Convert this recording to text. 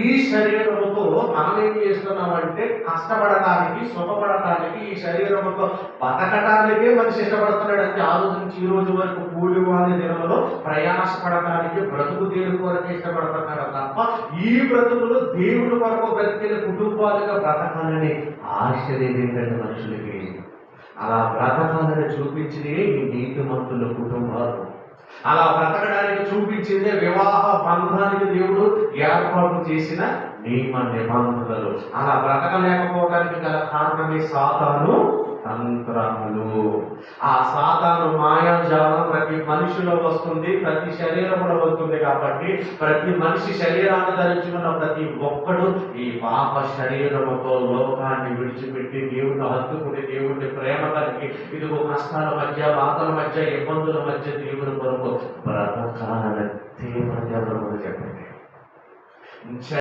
ఈ శరీరముతో మనం ఏం చేస్తున్నామంటే కష్టపడటానికి, సుఖపడటానికి, ఈ శరీరముతో బతకటానికే మనిషి ఇష్టపడుతున్నాడు. అంటే ఆ రోజు నుంచి ఈ రోజు వరకు కూలి వాళ్ళ దినములో ప్రయాసపడటానికి, బ్రతుకు దేవుడి కొరకు ఇష్టపడుతున్నారు తప్ప ఈ బ్రతుకులు దేవుడి కొరకు బ్రతికిన కుటుంబాలుగా బ్రతకాలని ఆశ లేదేంటంటే మనుషులకి. అలా బ్రతకాలని చూపించినే ఈ నీతిమంతుల కుటుంబాలు. అలా బ్రతకడానికి చూపించిందే వివాహ బంధానికి దేవుడు ఏర్పాటు చేసిన నియమ నిబంధనలు. అలా బ్రతకలేకపోవడానికి గల కారణమే సాతాను తంత్రములు. ఆ సాతాను మాయాజాలం ప్రతి మనిషిలో వస్తుంది, ప్రతి శరీరంలో వస్తుంది. కాబట్టి ప్రతి మనిషి శరీరాన్ని ధరించుకున్న ప్రతి ఒక్కడు ఈ పాప శరీరముతో లోకాన్ని విడిచిపెట్టి దేవుని హత్తుకుని, దేవుడిని ప్రేమ కలిగి, ఇదిగో కష్టాల మధ్య, బాధల మధ్య, ఇబ్బందుల మధ్య దేవుని కొరకు బ్రతకాలని తీవ్ర చెప్పండి.